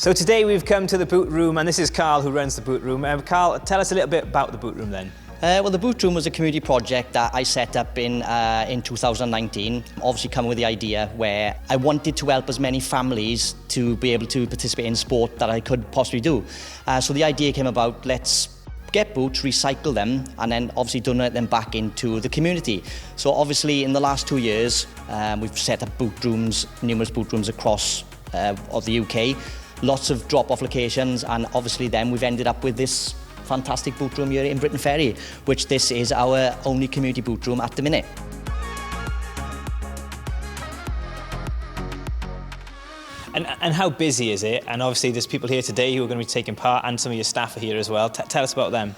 So today we've come to the boot room, and this is Carl who runs the boot room. Carl, tell us a little bit about the boot room then. Well, the boot room was a community project that I set up in 2019. Obviously coming with the idea where I wanted to help as many families to be able to participate in sport that I could possibly do. So the idea came about, let's get boots, recycle them, and then obviously donate them back into the community. So obviously in the last 2 years, we've set up boot rooms, numerous boot rooms across of the UK, lots of drop-off locations, and obviously then we've ended up with this fantastic boot room here in Britain Ferry, which this is our only community boot room at the minute. And how busy is it? And obviously there's people here today who are going to be taking part, and some of your staff are here as well. Tell us about them.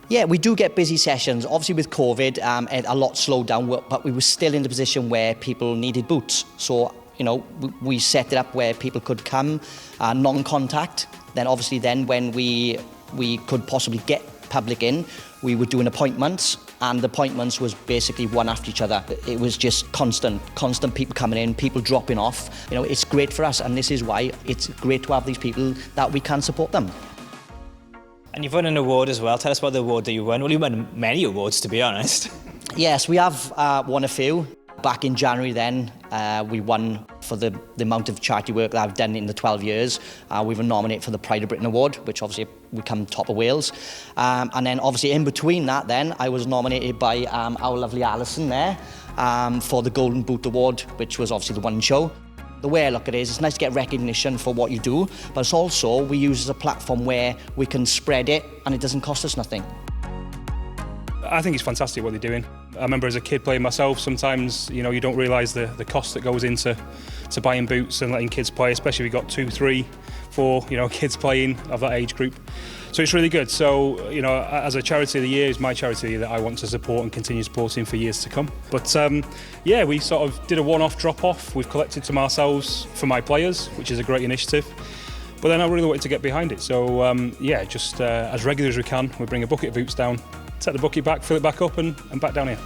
Yeah, we do get busy sessions. Obviously with COVID, a lot slowed down, but we were still in the position where people needed boots. So, you know, we set it up where people could come, non-contact. Then obviously when we could possibly get public in, we were doing appointments, and the appointments was basically one after each other. It was just constant people coming in, people dropping off. You know, it's great for us, and this is why it's great to have these people that we can support them. And you've won an award as well. Tell us about the award that you won. Well, you won many awards, to be honest. Yes, we have won a few. Back in January then, we won for the amount of charity work that I've done in the 12 years. We were nominated for the Pride of Britain Award, which obviously we come top of Wales. And then obviously in between that then, I was nominated by our lovely Alison there for the Golden Boot Award, which was obviously the one show. The way I look at it is, it's nice to get recognition for what you do, but it's also, we use it as a platform where we can spread it and it doesn't cost us nothing. I think it's fantastic what they're doing. I remember as a kid playing myself, sometimes, you know, you don't realise the cost that goes into buying boots and letting kids play, especially if you've got 2, 3, 4, you know, kids playing of that age group. So it's really good. So, you know, as a charity of the year, is my charity of the year that I want to support and continue supporting for years to come. But yeah, we sort of did a one-off drop-off. We've collected some ourselves for my players, which is a great initiative. But then I really wanted to get behind it. So yeah, just as regular as we can, we bring a bucket of boots down, take the bucket back, fill it back up and back down here.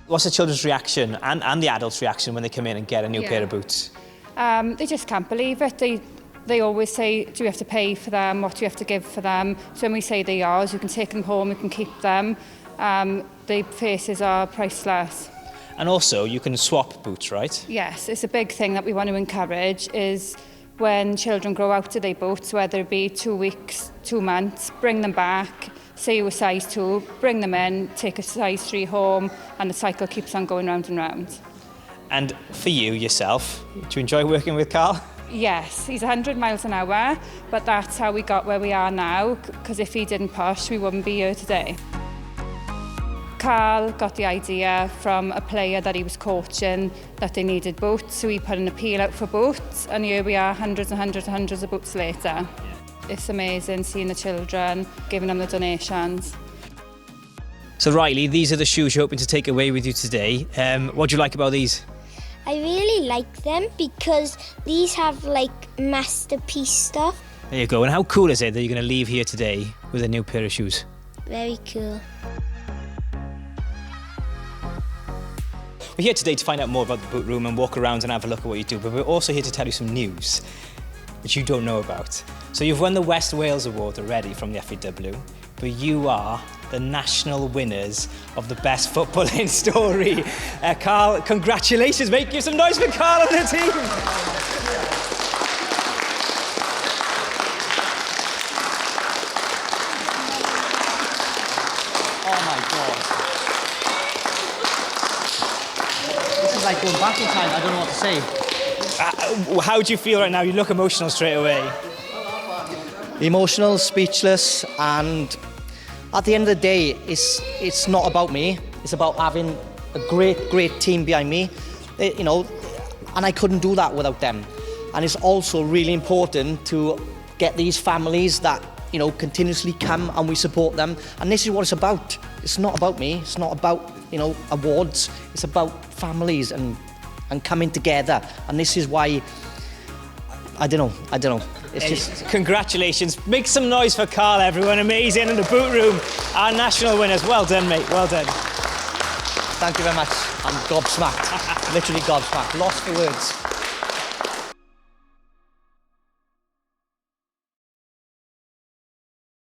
What's the children's reaction and the adults' reaction when they come in and get a new pair of boots? They just can't believe it. They always say, do we have to pay for them? What do we have to give for them? So when we say they're yours, you can take them home, you can keep them. The faces are priceless. And also, you can swap boots, right? Yes, it's a big thing that we want to encourage is when children grow out of their boots, whether it be 2 weeks, 2 months, bring them back, say you were size 2, bring them in, take a size 3 home, and the cycle keeps on going round and round. And for you, yourself, do you enjoy working with Carl? Yes, he's 100 miles an hour, but that's how we got where we are now, because if he didn't push, we wouldn't be here today. Carl got the idea from a player that he was coaching that they needed boots, so he put an appeal out for boots, and here we are hundreds and hundreds and hundreds of boots later. It's amazing seeing the children, giving them the donations. So Riley, these are the shoes you're hoping to take away with you today. What do you like about these? I really like them because these have like masterpiece stuff. There you go. And how cool is it that you're going to leave here today with a new pair of shoes? Very cool. We're here today to find out more about the boot room and walk around and have a look at what you do, but we're also here to tell you some news which you don't know about. So you've won the West Wales Award already from the FAW, but you are the national winners of the best footballing story. Carl, congratulations, mate. Give some noise for Carl and the team. Oh my God. This is like going back in time, I don't know what to say. How do you feel right now? You look emotional straight away. Emotional, speechless, and at the end of the day, it's not about me. It's about having a great team behind me. You know, and I couldn't do that without them. And it's also really important to get these families that, you know, continuously come and we support them. And this is what it's about. It's not about me. It's not about, you know, awards. It's about families and coming together. And this is why, I don't know. It's just... Congratulations. Make some noise for Carl, everyone. Amazing. And the boot room, our national winners. Well done, mate. Well done. Thank you very much. I'm gobsmacked. Literally gobsmacked. Lost for words.